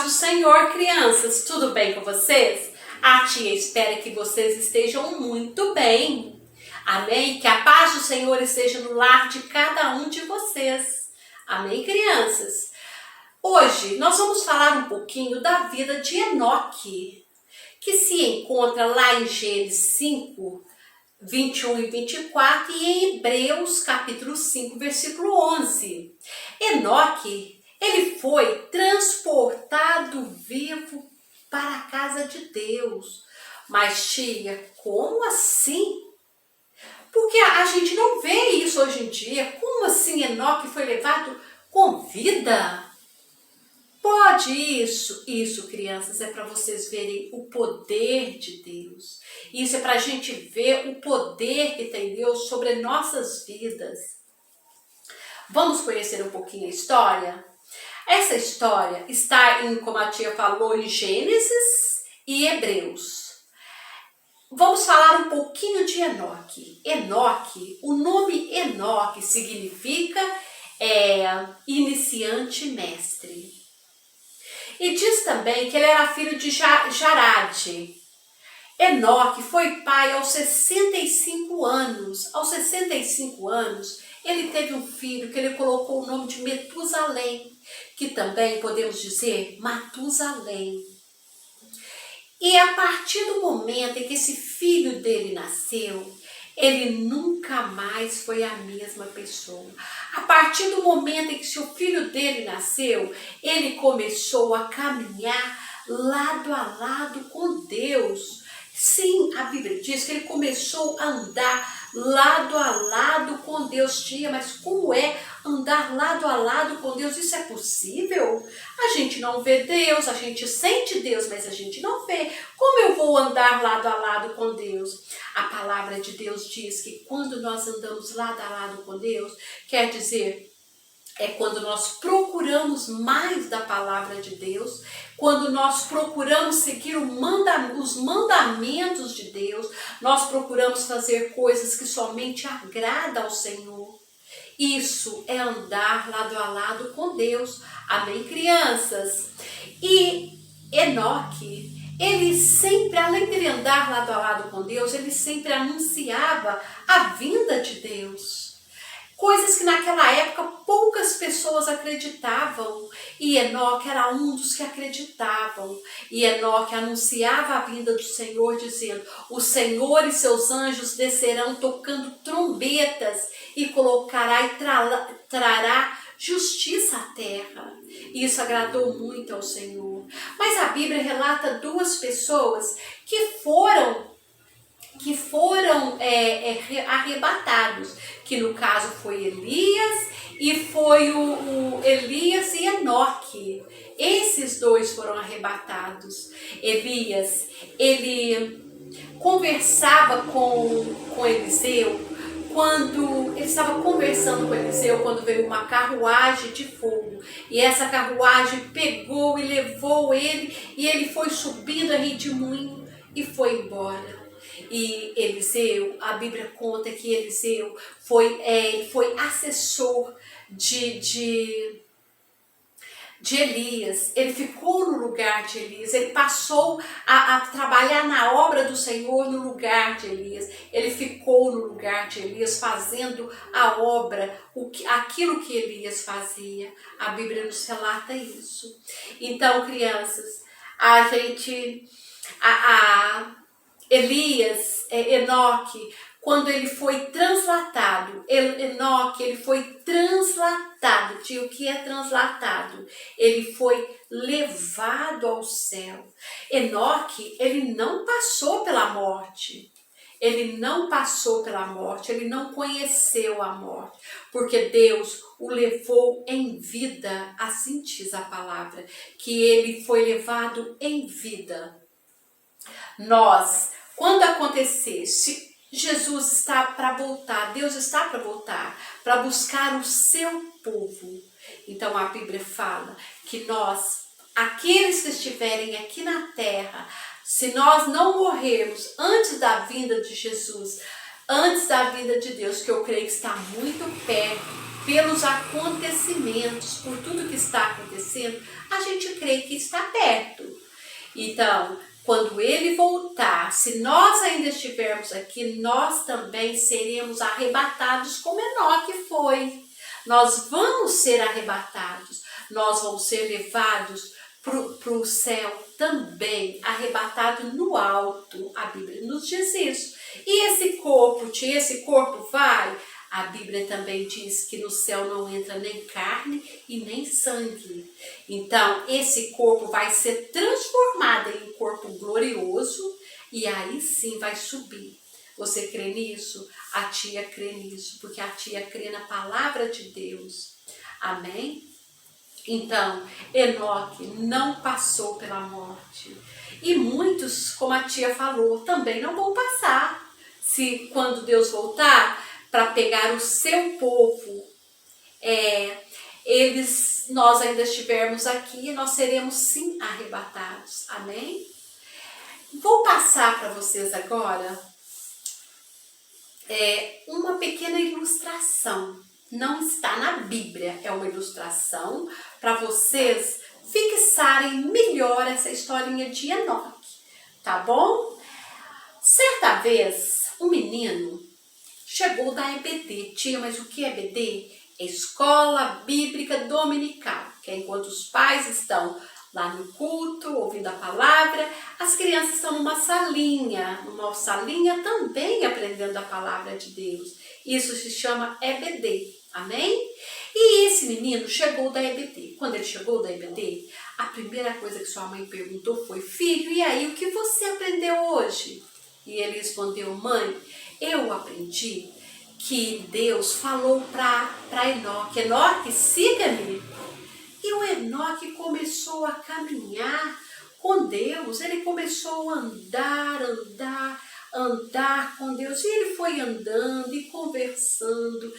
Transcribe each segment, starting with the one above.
paz do Senhor, crianças, tudo bem com vocês? A tia espera que vocês estejam muito bem. Amém? Que a paz do Senhor esteja no lar de cada um de vocês. Amém, crianças? Hoje nós vamos falar um pouquinho da vida de Enoque, que se encontra lá em Gênesis 5, 21 e 24 e em Hebreus capítulo 5, versículo 11. Enoque, ele foi transportado vivo para a casa de Deus. Mas tia, como assim? Porque a gente não vê isso hoje em dia. Como assim Enoque foi levado com vida? Pode isso? Isso, crianças, é para vocês verem o poder de Deus. Isso é para a gente ver o poder que tem Deus sobre nossas vidas. Vamos conhecer um pouquinho a história? Essa história está como a tia falou, em Gênesis e Hebreus. Vamos falar um pouquinho de Enoque. Enoque, o nome Enoque significa iniciante mestre. E diz também que ele era filho de Jarade. Enoque foi pai aos 65 anos. Aos 65 anos, ele teve um filho que ele colocou o nome de Metusalém, que também podemos dizer Matusalém. E a partir do momento em que esse filho dele nasceu, ele nunca mais foi a mesma pessoa. A partir do momento em que o filho dele nasceu, ele começou a caminhar lado a lado com Deus. Sim, a Bíblia diz que ele começou a andar lado a lado com Deus. Tia, mas como é andar lado a lado com Deus? Isso é possível? A gente não vê Deus, a gente sente Deus, mas a gente não vê. Como eu vou andar lado a lado com Deus? A palavra de Deus diz que quando nós andamos lado a lado com Deus, quer dizer, é quando nós procuramos mais da palavra de Deus, quando nós procuramos seguir os mandamentos de Deus, nós procuramos fazer coisas que somente agradam ao Senhor. Isso é andar lado a lado com Deus. Amém, crianças? E Enoque, ele sempre, além de ele andar lado a lado com Deus, ele sempre anunciava a vinda de Deus. Coisas que naquela época poucas pessoas acreditavam. E Enoque era um dos que acreditavam. E Enoque anunciava a vinda do Senhor, dizendo: o Senhor e seus anjos descerão tocando trombetas e colocará e trará justiça à terra. Isso agradou muito ao Senhor. Mas a Bíblia relata duas pessoas que foram arrebatados, que no caso foi Elias e foi o Elias e Enoque. Esses dois foram arrebatados. Elias, ele conversava com Eliseu. Quando ele estava conversando com Eliseu, quando veio uma carruagem de fogo, e essa carruagem pegou e levou ele, e ele foi subindo a redemoinho e foi embora. E Eliseu, a Bíblia conta que Eliseu foi assessor de Elias. Ele ficou no lugar de Elias, ele passou a trabalhar na obra do Senhor no lugar de Elias. Ele ficou no lugar de Elias fazendo a obra, aquilo que Elias fazia. A Bíblia nos relata isso. Então, crianças, Enoque, quando ele foi translatado, Enoque, ele foi translatado. Tio, o que é translatado? Ele foi levado ao céu. Enoque, ele não passou pela morte. Ele não passou pela morte, ele não conheceu a morte, porque Deus o levou em vida, assim diz a palavra, que ele foi levado em vida. Nós, quando acontecer, se Jesus está para voltar, Deus está para voltar, para buscar o seu povo. Então a Bíblia fala que nós, aqueles que estiverem aqui na terra, se nós não morrermos antes da vinda de Jesus, antes da vinda de Deus, que eu creio que está muito perto, pelos acontecimentos, por tudo que está acontecendo, a a gente crê que está perto. Então, quando ele voltar, se nós ainda estivermos aqui, nós também seremos arrebatados como Enoque foi. Nós vamos ser arrebatados, nós vamos ser levados para o céu também, arrebatado no alto. A Bíblia nos diz isso. E esse corpo vai? A Bíblia também diz que no céu não entra nem carne e nem sangue. Então, esse corpo vai ser transformado em um corpo glorioso e aí sim vai subir. Você crê nisso? A tia crê nisso, porque a tia crê na palavra de Deus. Amém? Então, Enoque não passou pela morte. E muitos, como a tia falou, também não vão passar. Se quando Deus voltar para pegar o seu povo, nós ainda estivermos aqui, nós seremos sim arrebatados. Amém? Vou passar para vocês agora uma pequena ilustração. Não está na Bíblia, é uma ilustração para vocês fixarem melhor essa historinha de Enoque, tá bom? Certa vez, um menino chegou da EBD. Tia, mas o que é EBD? É Escola Bíblica Dominical, que é enquanto os pais estão lá no culto, ouvindo a palavra, as crianças estão numa salinha também aprendendo a palavra de Deus. Isso se chama EBD, amém? E esse menino chegou da EBD. Quando ele chegou da EBD, a primeira coisa que sua mãe perguntou foi: filho, e aí, o que você aprendeu hoje? E ele respondeu: mãe, eu aprendi que Deus falou para Enoque: Enoque, siga-me. E o Enoque começou a caminhar com Deus, ele começou a andar com Deus. E ele foi andando e conversando,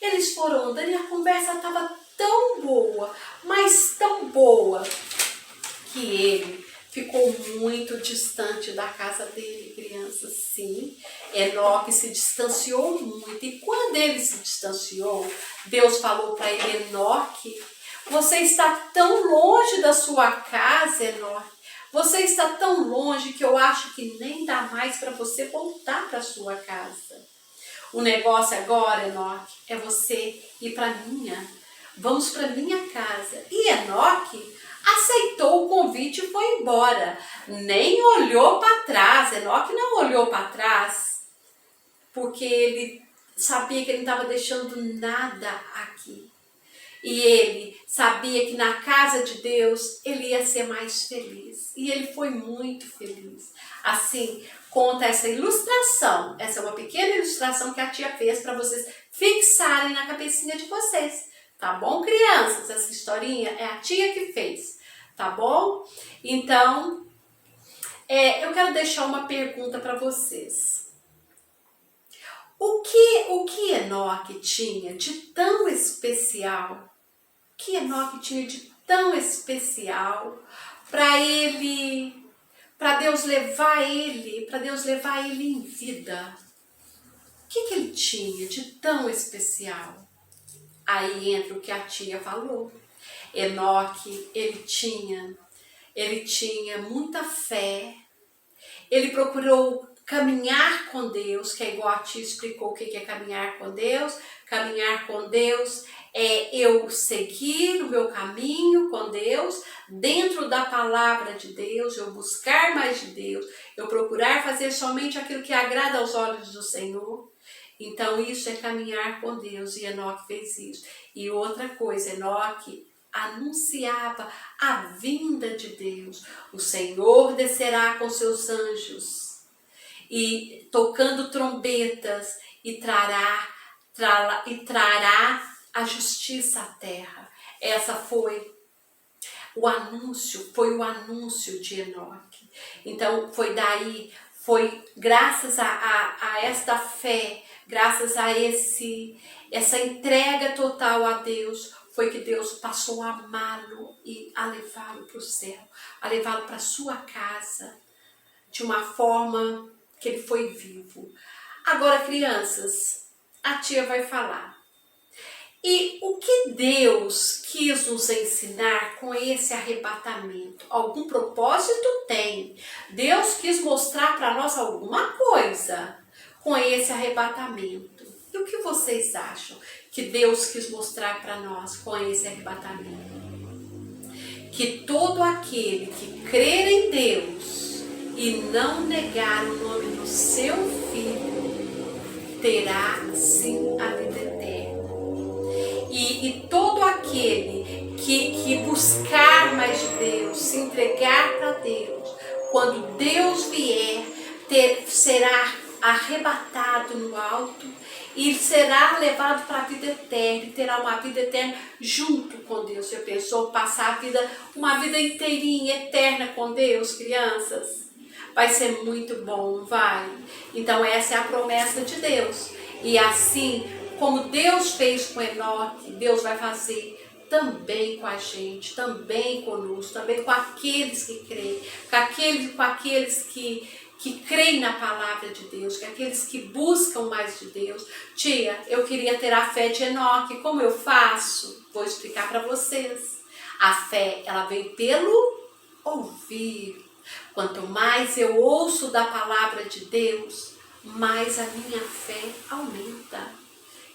Eles foram andando e a conversa estava tão boa, mas tão boa, que ele ficou muito distante da casa dele, crianças, sim. Enoque se distanciou muito. E quando ele se distanciou, Deus falou para ele: Enoque, você está tão longe da sua casa, Enoque. Você está tão longe que eu acho que nem dá mais para você voltar para sua casa. O negócio agora, Enoque, é você ir para Vamos para minha casa. E Enoque aceitou o convite e foi embora. Nem olhou para trás. Enoque não olhou para trás, porque ele sabia que ele não estava deixando nada aqui. E ele sabia que na casa de Deus ele ia ser mais feliz. E ele foi muito feliz. Assim, conta essa ilustração. Essa é uma pequena ilustração que a tia fez para vocês fixarem na cabecinha de vocês. Tá bom, crianças? Essa historinha é a tia que fez. Tá bom? Então, eu quero deixar uma pergunta para vocês. O que Enoque tinha de tão especial? O que Enoque tinha de tão especial para Deus levar ele em vida? O que ele tinha de tão especial? Aí entra o que a tia falou. Enoque, ele tinha muita fé. Ele procurou caminhar com Deus, que é igual a tia explicou o que é caminhar com Deus. Caminhar com Deus é eu seguir o meu caminho com Deus, dentro da palavra de Deus, eu buscar mais de Deus, eu procurar fazer somente aquilo que agrada aos olhos do Senhor. Então isso é caminhar com Deus, e Enoque fez isso. E outra coisa, Enoque anunciava a vinda de Deus. O Senhor descerá com seus anjos, e tocando trombetas, e trará a justiça à terra. Essa foi o anúncio de Enoque. Então foi graças a esta fé, graças a essa entrega total a Deus, foi que Deus passou a amá-lo e a levá-lo para o céu, a levá-lo para a sua casa, de uma forma que ele foi vivo. Agora, crianças, a tia vai falar. E o que Deus quis nos ensinar com esse arrebatamento? Algum propósito tem. Deus quis mostrar para nós alguma coisa com esse arrebatamento. E o que vocês acham que Deus quis mostrar para nós com esse arrebatamento? Que todo aquele que crer em Deus e não negar o nome do seu Filho terá sim a vida eterna. E todo aquele que buscar mais de Deus, se entregar para Deus, quando Deus vier, será arrebatado no alto e será levado para a vida eterna, e terá uma vida eterna junto com Deus. Você pensou passar uma vida inteirinha, eterna com Deus, crianças? Vai ser muito bom, vai. Então essa é a promessa de Deus. E assim como Deus fez com Enoque, Deus vai fazer também com a gente, também conosco, também com aqueles que creem, com aqueles que creem na palavra de Deus, com aqueles que buscam mais de Deus. Tia, eu queria ter a fé de Enoque, como eu faço? Vou explicar para vocês. A fé, ela vem pelo ouvir. Quanto mais eu ouço da palavra de Deus, mais a minha fé aumenta.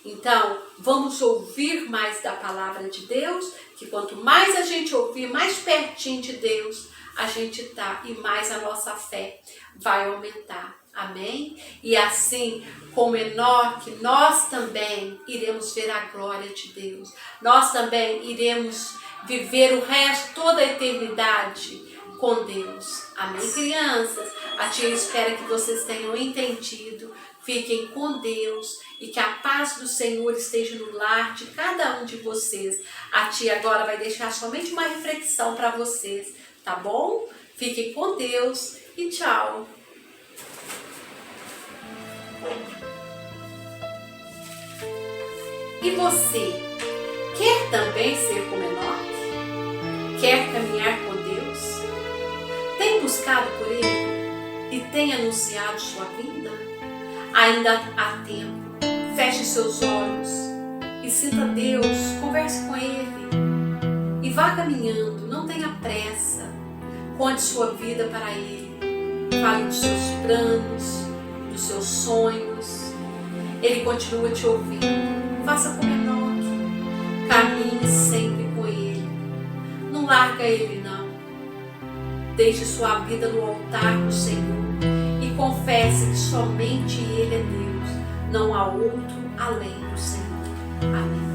Então, vamos ouvir mais da palavra de Deus, que quanto mais a gente ouvir, mais pertinho de Deus a gente tá, e mais a nossa fé vai aumentar. Amém? E assim como Enoque, nós também iremos ver a glória de Deus. Nós também iremos viver o resto, toda a eternidade com Deus. Amém, crianças? A tia espera que vocês tenham entendido. Fiquem com Deus e que a paz do Senhor esteja no lar de cada um de vocês. A tia agora vai deixar somente uma reflexão para vocês, tá bom? Fiquem com Deus e tchau! E você, quer também ser como Enoque? Quer caminhar com Deus? Tem buscado por Ele e tem anunciado sua vinda? Ainda há tempo. Feche seus olhos e sinta Deus, converse com Ele e vá caminhando, não tenha pressa. Conte sua vida para Ele, fale dos seus planos, dos seus sonhos. Ele continua te ouvindo. Faça como Enoque, caminhe sempre com Ele, não larga Ele não. Deixe sua vida no altar do Senhor e confesse que somente Ele é Deus, não há outro além do Senhor. Amém.